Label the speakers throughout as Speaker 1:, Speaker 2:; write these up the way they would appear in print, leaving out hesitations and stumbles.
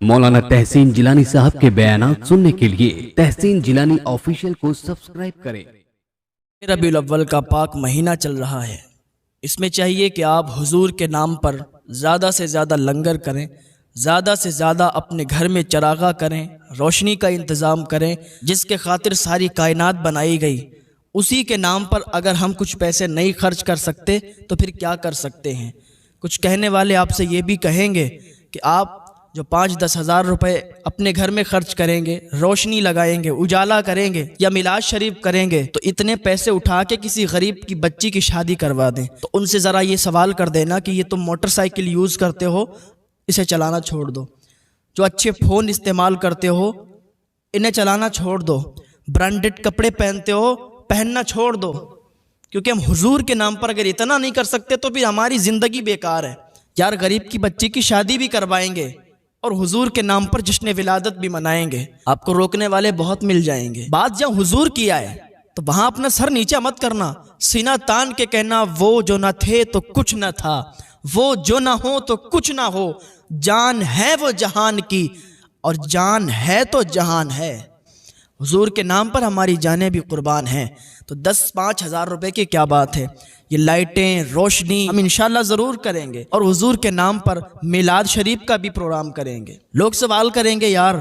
Speaker 1: मौलाना तहसीन जिलानी साहब के बयानात सुनने के लिए तहसीन जिलानी ऑफिशियल को सब्सक्राइब करें।
Speaker 2: रबीउल अव्वल का पाक महीना चल रहा है। इसमें चाहिए कि आप हुजूर के नाम पर ज़्यादा से ज़्यादा लंगर करें, ज़्यादा से ज़्यादा अपने घर में चरागा करें, रोशनी का इंतज़ाम करें, जिसके खातिर सारी कायनात बनाई गई। उसी के नाम पर अगर हम कुछ पैसे नहीं खर्च कर सकते तो फिर क्या कर सकते हैं। कुछ कहने वाले आपसे ये भी कहेंगे कि आप जो 5-10 हज़ार रुपये अपने घर में खर्च करेंगे, रोशनी लगाएंगे, उजाला करेंगे या मिलाद शरीफ करेंगे, तो इतने पैसे उठा के किसी गरीब की बच्ची की शादी करवा दें। तो उनसे ज़रा ये सवाल कर देना कि ये तुम मोटरसाइकिल यूज़ करते हो, इसे चलाना छोड़ दो। जो अच्छे फ़ोन इस्तेमाल करते हो, इन्हें चलाना छोड़ दो। ब्रांडेड कपड़े पहनते हो, पहनना छोड़ दो। क्योंकि हम हुजूर के नाम पर अगर इतना नहीं कर सकते तो फिर हमारी ज़िंदगी बेकार है। यार, गरीब की बच्ची की शादी भी करवाएंगे और हुजूर के नाम पर जश्न विलादत भी मनाएंगे। आपको रोकने वाले बहुत मिल जाएंगे। बात जब हुजूर की आए तो वहां अपना सर नीचे मत करना, सीना तान के कहना वो जो न थे तो कुछ न था, वो जो ना हो तो कुछ ना हो, जान है वो जहान की और जान है तो जहान है। हुजूर के नाम पर हमारी जानें भी कुर्बान हैं। तो 10-5 हज़ार रुपए की क्या बात है। ये लाइटें, रोशनी हम इंशाल्लाह ज़रूर करेंगे और हुजूर के नाम पर मिलाद शरीफ का भी प्रोग्राम करेंगे। लोग सवाल करेंगे, यार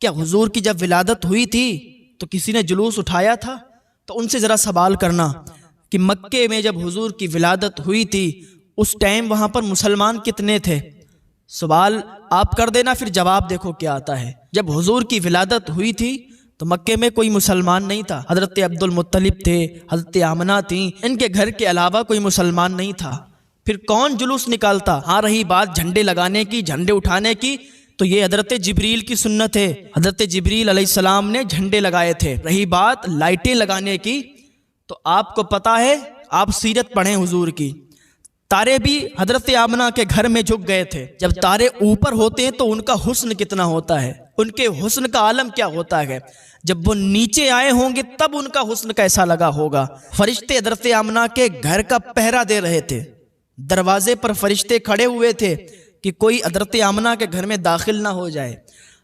Speaker 2: क्या हुजूर की जब विलादत हुई थी तो किसी ने जुलूस उठाया था? तो उनसे ज़रा सवाल करना कि मक्के में जब हुजूर की विलादत हुई थी उस टाइम वहाँ पर मुसलमान कितने थे? सवाल आप कर देना, फिर जवाब देखो क्या आता है। जब हुजूर की विलादत हुई थी तो मक्के में कोई मुसलमान नहीं था। हज़रत अब्दुल मुत्तलिब थे, हज़रत आमना थी, इनके घर के अलावा कोई मुसलमान नहीं था। फिर कौन जुलूस निकालता? हाँ, रही बात झंडे लगाने की, झंडे उठाने की, तो ये हज़रत जिब्रील की सुन्नत है। हज़रत जिब्रील अलैहिस्सलाम ने झंडे लगाए थे। रही बात लाइटें लगाने की, तो आपको पता है, आप सीरत पढ़ें हुजूर की, तारे भी हज़रत आमना के घर में झुक गए थे। जब तारे ऊपर होते हैं तो उनका हुस्न कितना होता है, उनके हुस्न का आलम क्या होता है। जब वो नीचे आए होंगे तब उनका हुस्न कैसा लगा होगा। फरिश्ते हज़रत आमना के घर का पहरा दे रहे थे। दरवाजे पर फरिश्ते खड़े हुए थे कि कोई हज़रत आमना के घर में दाखिल ना हो जाए।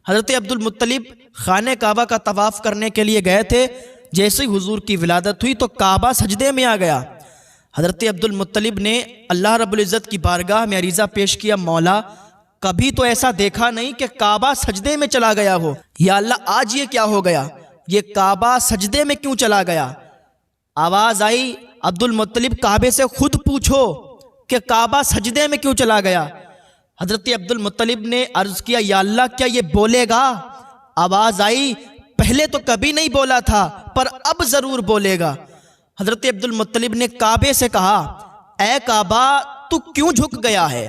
Speaker 2: हज़रत अब्दुल मुत्तलिब खाने काबा का तवाफ़ करने के लिए गए थे। जैसे ही हुजूर की विलादत हुई तो काबा सजदे में आ गया। हज़रत अब्दुल मुत्तलिब ने अल्लाह रब्बुल इज़्ज़त की बारगाह में अरीज़ा पेश किया, मौला कभी तो ऐसा देखा नहीं कि काबा सजदे में चला गया हो। या अल्लाह, आज ये क्या हो गया, ये काबा सजदे में क्यों चला गया? आवाज़ आई, अब्दुल मुत्तलिब काबे से खुद पूछो कि काबा सजदे में क्यों चला गया। हज़रत अब्दुल मुत्तलिब ने अर्ज़ किया, या अल्लाह क्या ये बोलेगा? आवाज़ आई, पहले तो कभी नहीं बोला था पर अब ज़रूर बोलेगा। हज़रत अब्दुल मुत्तलिब ने काबे से कहा, ए काबा तू क्यों झुक गया है?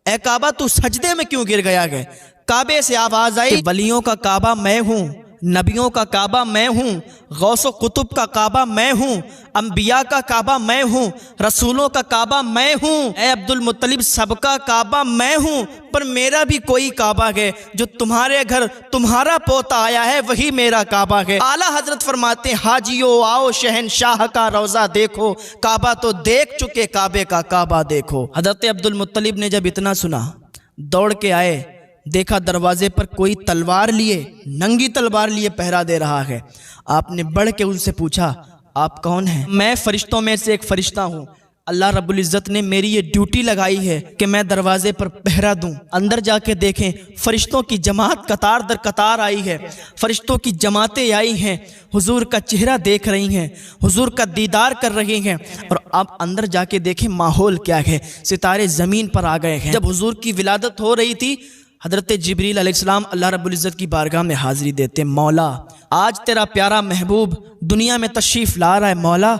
Speaker 2: ए काबा तू सजदे में क्यों गिर गया है? काबे से आवाज़ आई, वलियों का काबा मैं हूँ, नबियों का काबा मैं हूँ, गौसो कुतुब का काबा मैं हूँ, अंबिया का काबा मैं हूँ, रसूलों का काबा मैं हूँ। ए अब्दुल मुत्तलिब, सबका काबा मैं हूँ, पर मेरा भी कोई काबा है। जो तुम्हारे घर तुम्हारा पोता आया है वही मेरा काबा है। आला हजरत फरमाते, हाजियो आओ शहनशाह का रोज़ा देखो, काबा तो देख चुके, काबे का काबा देखो। हजरत अब्दुल मुत्तलिब ने जब इतना सुना, दौड़ के आए, देखा दरवाजे पर कोई तलवार लिए, नंगी तलवार लिए पहरा दे रहा है। आपने बढ़ के उनसे पूछा, आप कौन हैं? मैं फरिश्तों में से एक फरिश्ता हूँ। अल्लाह रब्बुल इज़्ज़त ने मेरी ये ड्यूटी लगाई है कि मैं दरवाजे पर पहरा दूं। अंदर जाके देखें, फरिश्तों की जमात कतार दर कतार आई है, फरिश्तों की जमातें आई हैं, हुजूर का चेहरा देख रही हैं, हुजूर का दीदार कर रही हैं। और अब अंदर जाके देखें माहौल क्या है, सितारे ज़मीन पर आ गए हैं। जब हुजूर की विलादत हो रही थी, हज़रत जिब्रील अलैहिस्सलाम अल्लाह रब्बुल इज़्ज़त की बारगाह में हाज़िरी देते, मौला आज तेरा प्यारा महबूब दुनिया में तशरीफ़ ला रहा है। मौला,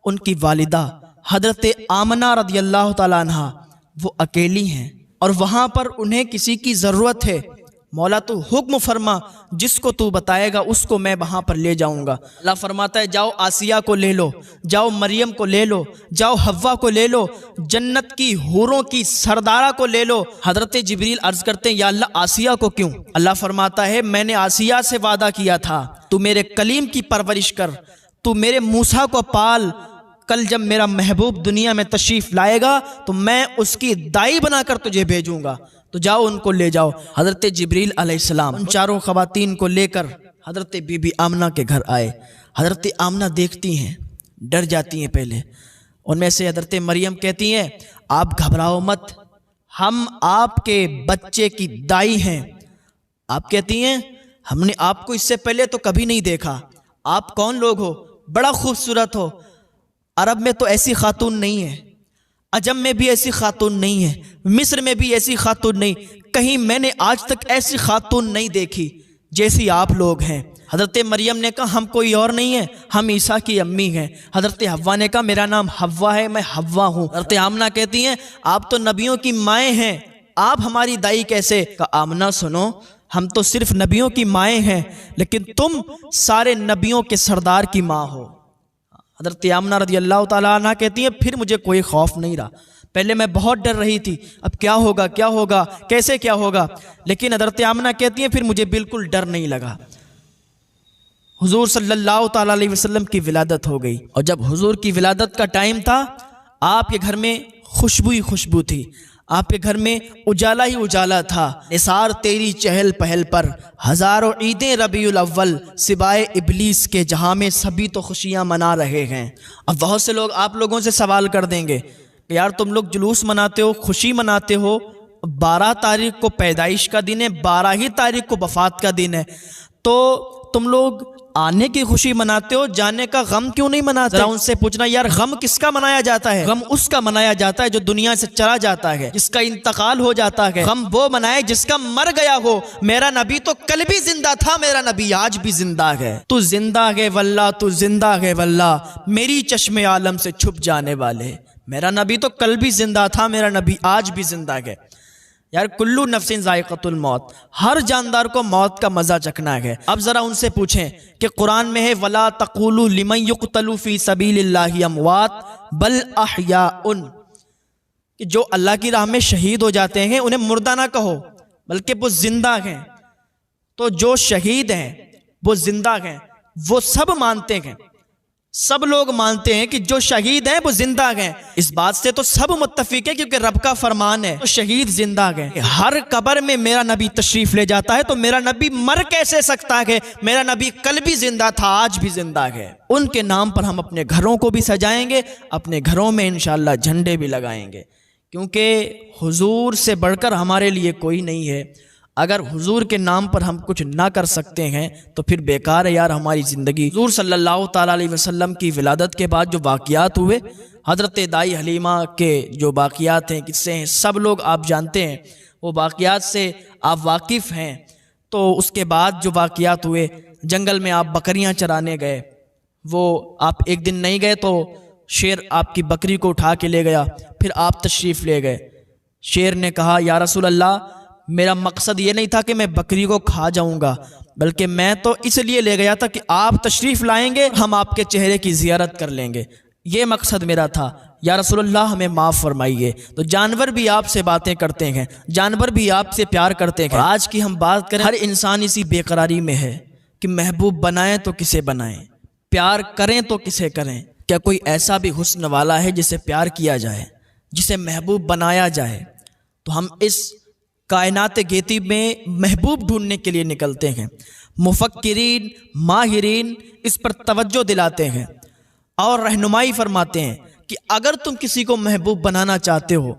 Speaker 2: उनकी वालिदा हज़रत आमना रज़ियल्लाहु ताला अन्हा वो अकेली हैं और वहाँ पर उन्हें किसी की ज़रूरत है। मौला तू हुक्म फरमा, जिसको तू बताएगा उसको मैं वहाँ पर ले जाऊँगा। अल्लाह फरमाता है, जाओ आसिया को ले लो, जाओ मरियम को ले लो, जाओ हव्वा को ले लो, जन्नत की हूरों की सरदारा को ले लो। हज़रत जिब्रील अर्ज़ करते हैं, या अल्लाह आसिया को क्यों? अल्लाह फरमाता है, मैंने आसिया से वादा किया था, तू मेरे कलीम की परवरिश कर, तू मेरे मूसा को पाल, कल जब मेरा महबूब दुनिया में तशरीफ़ लाएगा तो मैं उसकी दाई बनाकर तुझे भेजूंगा। तो जाओ उनको ले जाओ। हज़रत जिब्रील अलैहिस्सलाम उन चारों ख़वातीन को लेकर हज़रत बीबी आमना के घर आए। हज़रत आमना देखती हैं, डर जाती हैं पहले। उनमें से हज़रत मरियम कहती हैं, आप घबराओ मत, हम आपके बच्चे की दाई हैं। आप कहती हैं, हमने आपको इससे पहले तो कभी नहीं देखा, आप कौन लोग हो, बड़ा खूबसूरत हो। अरब में तो ऐसी खातून नहीं है, अजम में भी ऐसी खातून नहीं है, मिस्र में भी ऐसी खातून नहीं, कहीं मैंने आज तक ऐसी खातून नहीं देखी जैसी आप लोग हैं। हज़रत मरियम ने कहा, हम कोई और नहीं है, हम ईसा की अम्मी हैं। हज़रत हव्वा ने कहा, मेरा नाम हव्वा है, मैं हव्वा हूँ। हज़रत आमना कहती हैं, आप तो नबियों की माएँ हैं, आप हमारी दाई कैसे? कहा, आमना सुनो, हम तो सिर्फ नबियों की माएँ हैं, लेकिन तुम सारे नबियों के सरदार की माँ हो। हज़रत आमना रज़ी अल्लाह ताला अन्हा कहती हैं, फिर मुझे कोई खौफ नहीं रहा। पहले मैं बहुत डर रही थी, अब क्या होगा क्या होगा, कैसे क्या होगा, लेकिन हज़रत आमना कहती हैं, फिर मुझे बिल्कुल डर नहीं लगा। हुजूर सल्लल्लाहु ताला अलैहि वसल्लम की विलादत हो गई, और जब हुजूर की विलादत का टाइम था, आपके घर में खुशबू ही खुशबू थी, आपके घर में उजाला ही उजाला था। निसार तेरी चहल पहल पर हज़ारों ईदें रबीउल अव्वल सिवाय इबलीस के, जहाँ में सभी तो खुशियाँ मना रहे हैं। अब बहुत से लोग आप लोगों से सवाल कर देंगे कि यार तुम लोग जुलूस मनाते हो, खुशी मनाते हो, 12 तारीख को पैदाइश का दिन है, 12 ही तारीख को वफ़ात का दिन है, तो तुम लोग आने की खुशी मनाते हो, जाने का गम क्यों नहीं मनाते? जरा उनसे पूछना, यार गम किसका मनाया जाता है? गम उसका मनाया जाता है जो दुनिया से चला जाता है, जिसका इंतकाल हो जाता है। गम वो मनाए जिसका मर गया हो। मेरा नबी तो कल भी जिंदा था, मेरा नबी आज भी जिंदा है। तू जिंदा है वल्लाह, तू जिंदा है वल्लाह, मेरी चश्मे आलम से छुप जाने वाले। मेरा नबी तो कल भी जिंदा था, मेरा नबी आज भी जिंदा है। यार कुल्लू नफ्सिन ज़ाइक़तुल मौत, हर जानदार को मौत का मज़ा चखना है। अब ज़रा उनसे पूछें कि कुरान में है, वला तक़ूलू लिमन युक़तलू फ़ी सबीलिल्लाहि अमवात बल अहयाउन, कि जो अल्लाह की राह में शहीद हो जाते हैं उन्हें मुर्दा ना कहो, बल्कि वो जिंदा हैं। तो जो शहीद हैं वो जिंदा हैं, वो सब मानते हैं, सब लोग मानते हैं कि जो शहीद हैं वो जिंदा हैं। इस बात से तो सब मुत्तफिक है, क्योंकि रब का फरमान है, तो शहीद जिंदा हैं। हर कब्र में मेरा नबी तशरीफ ले जाता है, तो मेरा नबी मर कैसे सकता है? मेरा नबी कल भी जिंदा था, आज भी जिंदा है। उनके नाम पर हम अपने घरों को भी सजाएंगे, अपने घरों में इंशाअल्लाह झंडे भी लगाएंगे, क्योंकि हुजूर से बढ़कर हमारे लिए कोई नहीं है। अगर हुजूर के नाम पर हम कुछ ना कर सकते हैं तो फिर बेकार है यार हमारी ज़िंदगी। हुजूर सल्लल्लाहु ताला अलैहि वसल्लम की विलादत के बाद जो वाक़ियात हुए, हज़रत दाई हलीमा के जो वाक़ियात हैं, किस्से हैं, सब लोग आप जानते हैं, वो वाक़ियात से आप वाकिफ़ हैं। तो उसके बाद जो वाक़ियात हुए, जंगल में आप बकरियां चराने गए, वो आप एक दिन नहीं गए तो शेर आपकी बकरी को उठा के ले गया, फिर आप तशरीफ़ ले गए। शेर ने कहा, या रसूल अल्लाह, मेरा मकसद ये नहीं था कि मैं बकरी को खा जाऊंगा, बल्कि मैं तो इसलिए ले गया था कि आप तशरीफ़ लाएंगे, हम आपके चेहरे की ज़ियारत कर लेंगे, ये मकसद मेरा था। या रसूलल्लाह हमें माफ़ फरमाइए। तो जानवर भी आपसे बातें करते हैं, जानवर भी आपसे प्यार करते हैं। आज की हम बात करें, हर इंसान इसी बेकरारी में है कि महबूब बनाएं तो किसे बनाएं, प्यार करें तो किसे करें। क्या कोई ऐसा भी हुस्न वाला है जिसे प्यार किया जाए, जिसे महबूब बनाया जाए? तो हम इस कायनात गेती में महबूब ढूंढने के लिए निकलते हैं। मुफक्किरीन, माहिरीन इस पर तवज्जो दिलाते हैं और रहनुमाई फरमाते हैं कि अगर तुम किसी को महबूब बनाना चाहते हो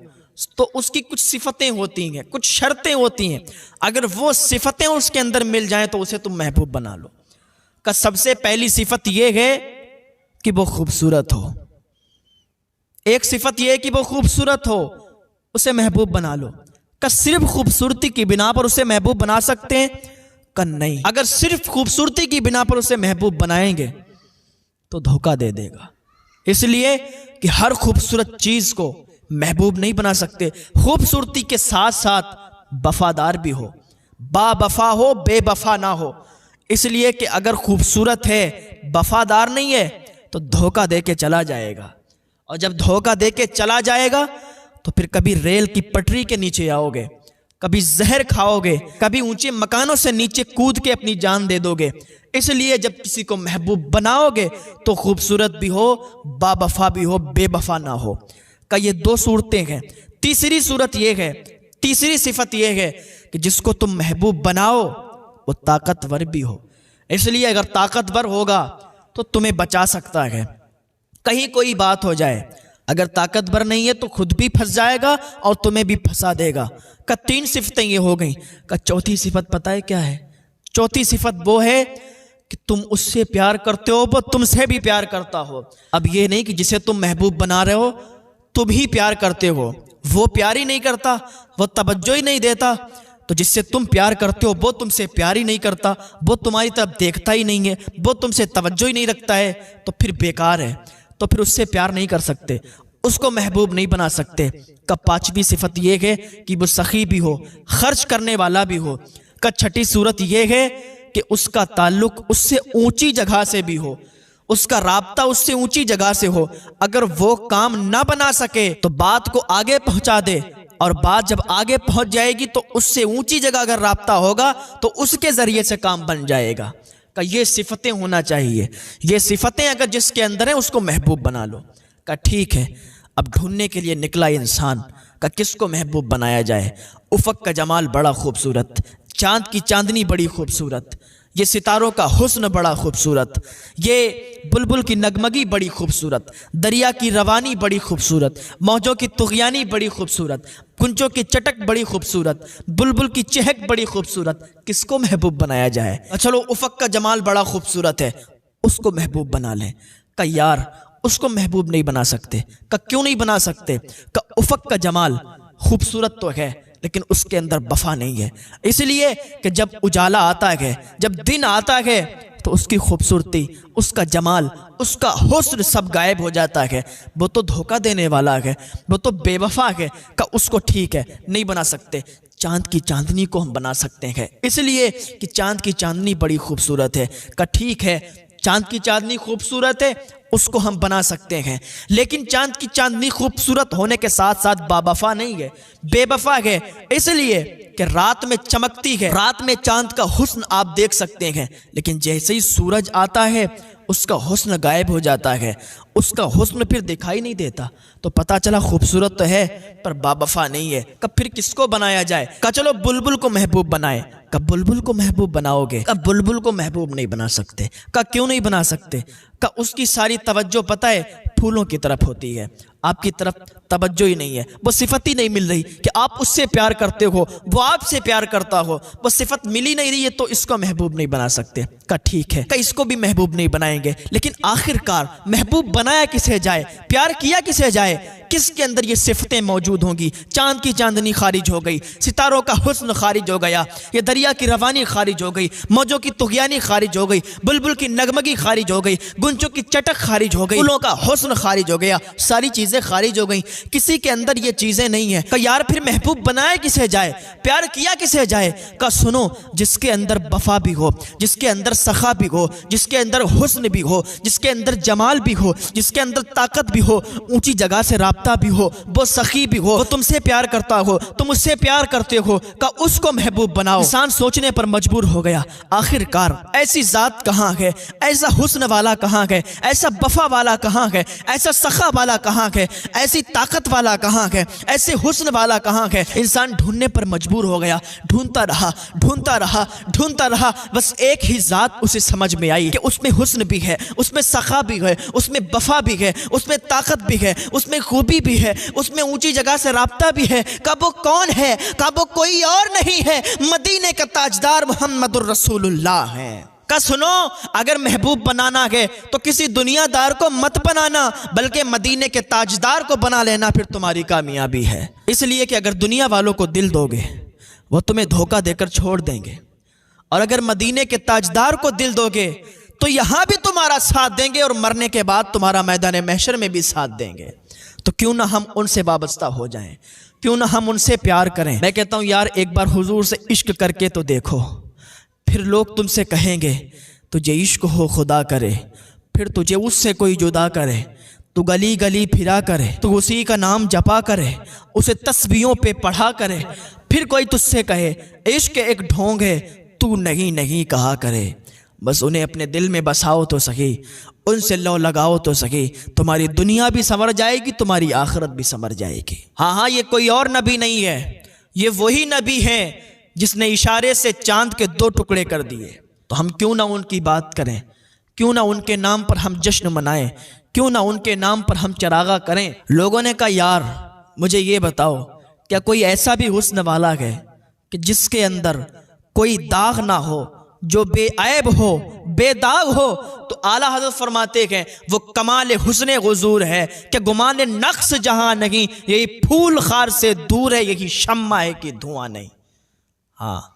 Speaker 2: तो उसकी कुछ सिफतें होती हैं, कुछ शर्तें होती हैं। अगर वो सिफतें उसके अंदर मिल जाएं तो उसे तुम महबूब बना लो। का सबसे पहली सिफत यह है कि वो खूबसूरत हो। एक सिफत यह है कि वो खूबसूरत हो, उसे महबूब बना लो। का सिर्फ खूबसूरती की बिना पर उसे महबूब बना सकते हैं? का नहीं। अगर सिर्फ खूबसूरती की बिना पर उसे महबूब बनाएंगे तो धोखा दे देगा। इसलिए कि हर खूबसूरत चीज को महबूब नहीं बना सकते। खूबसूरती के साथ साथ वफादार भी हो, बावफा हो, बेवफा ना हो। इसलिए कि अगर खूबसूरत है, वफादार नहीं है, तो धोखा दे के चला जाएगा। और जब धोखा दे के चला जाएगा तो फिर कभी रेल की पटरी के नीचे आओगे, कभी जहर खाओगे, कभी ऊंचे मकानों से नीचे कूद के अपनी जान दे दोगे। इसलिए जब किसी को महबूब बनाओगे तो खूबसूरत भी हो, बावफा भी हो, बेवफा ना हो। का ये दो सूरतें हैं। तीसरी सूरत ये है तीसरी सिफत यह है कि जिसको तुम महबूब बनाओ वो ताकतवर भी हो। इसलिए अगर ताकतवर होगा तो तुम्हें बचा सकता है, कहीं कोई बात हो जाए। अगर ताकतवर नहीं है तो खुद भी फंस जाएगा और तुम्हें भी फंसा देगा। का 3 सिफतें ये हो गई। का चौथी सिफत पता है क्या है? चौथी सिफत वो है कि तुम उससे प्यार करते हो वो तुमसे भी प्यार करता हो। अब ये नहीं कि जिसे तुम महबूब बना रहे हो तुम ही प्यार करते हो, वो प्यार ही नहीं करता, वो तवज्जो ही नहीं देता। तो जिससे तुम प्यार करते हो वो तुमसे प्यार ही नहीं करता, वो तुम्हारी तरफ देखता ही नहीं है, वो तुमसे तवज्जो ही नहीं रखता है, तो फिर बेकार है। तो फिर उससे प्यार नहीं कर सकते, उसको महबूब नहीं बना सकते। का 5वीं सिफत यह है कि वो सखी भी हो, खर्च करने वाला भी हो। का 6ठी सूरत यह है कि उसका ताल्लुक उससे ऊंची जगह से भी हो, उसका राब्ता उससे ऊंची जगह से हो। अगर वो काम ना बना सके तो बात को आगे पहुंचा दे, और बात जब आगे पहुंच जाएगी तो उससे ऊंची जगह अगर राब्ता होगा तो उसके जरिए से काम बन जाएगा। का ये सिफतें होना चाहिए। ये सिफतें अगर जिसके अंदर है उसको महबूब बना लो। का ठीक है, अब ढूंढने के लिए निकला इंसान का किसको महबूब बनाया जाए। उफक का जमाल बड़ा खूबसूरत, चांद की चांदनी बड़ी खूबसूरत, ये सितारों का हुस्न बड़ा खूबसूरत, ये बुलबुल की नगमगी बड़ी खूबसूरत, दरिया की रवानी बड़ी खूबसूरत, मौजों की तुग़यानी बड़ी खूबसूरत, गुंजों की चटक बड़ी खूबसूरत, बुलबुल की चहक बड़ी खूबसूरत। किसको महबूब बनाया जाए? चलो उफक का जमाल बड़ा खूबसूरत है, उसको महबूब बना लें। का यार उसको महबूब नहीं बना सकते। का क्यों नहीं बना सकते? का उफक का जमाल खूबसूरत तो है लेकिन उसके अंदर वफा नहीं है। इसलिए कि जब उजाला आता है, जब दिन आता है, तो उसकी खूबसूरती, उसका जमाल, उसका हुस्न सब गायब हो जाता है। वो तो धोखा देने वाला है, वो तो बेवफा है। का उसको ठीक है नहीं बना सकते। चांद की चांदनी को हम बना सकते हैं, इसलिए कि चांद की चांदनी बड़ी खूबसूरत है। का ठीक है, चांद की चांदनी खूबसूरत है, उसको हम बना सकते हैं, लेकिन चांद की चांदनी खूबसूरत होने के साथ साथ बावफा नहीं है, बेवफा है। इसलिए कि रात में चमकती है, रात में चांद का हुस्न आप देख सकते हैं, लेकिन जैसे ही सूरज आता है उसका हुस्न गायब हो जाता है, उसका हुस्न फिर दिखाई नहीं देता। तो पता चला खूबसूरत तो है पर बावफा नहीं है। कब फिर किसको बनाया जाए? का चलो बुलबुल को महबूब बनाए। कब बुलबुल को महबूब बनाओगे? कब बुलबुल को महबूब नहीं बना सकते। का क्यों नहीं बना सकते? का उसकी सारी तवज्जो पता है फूलों की तरफ होती है, आपकी तरफ तवज्जो ही नहीं है। वो सिफत ही नहीं मिल रही कि आप उससे प्यार करते हो, वो आपसे प्यार करता हो, वो सिफत मिल ही नहीं रही है, तो इसको महबूब नहीं बना सकते। का ठीक है, का इसको भी महबूब नहीं बनाएंगे, लेकिन आखिरकार महबूब बनाया किसे जाए, प्यार किया किसे जाए? किसके अंदर ये सिफतें मौजूद होंगी? चांद की चांदनी खारिज हो गई, सितारों का हुस्न खारिज हो गया, ये दरिया की रवानी खारिज हो गई, मौजों की तुग़यानी खारिज हो गई, बुलबुल की नगमगी खारिज हो गई, गुंजों की चटक खारिज हो गई, फूलों का हुस्न खारिज हो गया, सारी चीजें खारिज हो गई। किसी के अंदर ये चीजें नहीं है। का यार फिर महबूब बनाया किसे जाए, प्यार किया किसे जाए? का सुनो, जिसके अंदर वफा भी हो, जिसके अंदर सखा भी हो, जिसके अंदर हुस्न भी हो, जिसके अंदर जमाल भी हो, जिसके अंदर ताकत भी हो, ऊंची जगह से राब्ता भी हो, वो सखी भी हो, वो तुमसे प्यार करता हो, तुम उससे प्यार करते हो, का उसको महबूब बनाओ। इंसान सोचने पर मजबूर हो गया, आखिरकार ऐसी जात कहाँ है, ऐसा हुस्न वाला कहाँ है, ऐसा वफा वाला कहाँ है, ऐसा सखा वाला कहाँ है, ऐसी ताकत वाला कहाँ है, ऐसे हुस्न वाला कहाँ है? इंसान ढूंढने पर मजबूर हो गया, ढूंढता रहा, ढूंढता रहा, ढूंढता रहा, बस एक ही जात उसे समझ में आई कि उसमें हुस्न भी है, उसमें सखा भी है, उसमें वफा भी है, उसमें ताकत भी है, उसमें खूबी भी है, उसमें ऊंची जगह से राब्ता भी है। कब वो कौन है? कब वो कोई और नहीं है, मदीने का ताजदार मोहम्मदुर रसूलुल्लाह है। का सुनो, अगर महबूब बनाना है तो किसी दुनियादार को मत बनाना, बल्कि मदीने के ताजदार को बना लेना, फिर तुम्हारी कामयाबी है। इसलिए कि अगर दुनिया वालों को दिल दोगे वो तुम्हें धोखा देकर छोड़ देंगे, और अगर मदीने के ताजदार को दिल दोगे तो यहां भी तुम्हारा साथ देंगे और मरने के बाद तुम्हारा मैदान महशर में भी साथ देंगे। तो क्यों ना हम उनसे वाबस्ता हो जाएं, क्यों ना हम उनसे प्यार करें। मैं कहता हूं यार, एक बार हुजूर से इश्क करके तो देखो, फिर लोग तुमसे कहेंगे तुझे इश्क हो खुदा करे, फिर तुझे उससे कोई जुदा करे, तू गली गली फिरा करे, तू उसी का नाम जपा करे, उसे तस्बीहों पे पढ़ा करे, फिर कोई तुझसे कहे इश्क एक ढोंग है, तू नहीं नहीं कहा करे। बस उन्हें अपने दिल में बसाओ तो सही, उनसे लो लगाओ तो सही, तुम्हारी दुनिया भी संवर जाएगी, तुम्हारी आखिरत भी संवर जाएगी। हाँ हाँ, ये कोई और नबी नहीं है, ये वही नबी हैं जिसने इशारे से चांद के 2 टुकड़े कर दिए। तो हम क्यों ना उनकी बात करें, क्यों ना उनके नाम पर हम जश्न मनाएं, क्यों ना उनके नाम पर हम चरागा करें। लोगों ने कहा यार मुझे ये बताओ, क्या कोई ऐसा भी हुस्न वाला है कि जिसके अंदर कोई दाग ना हो, जो बेऐब हो, बेदाग हो? तो आला हज़रत फरमाते हैं वो कमाल हुस्न गुजूर है कि गुमान नक्स जहां नहीं, यही फूल खार से दूर है, यही शम्मा है कि धुआं नहीं। हाँ,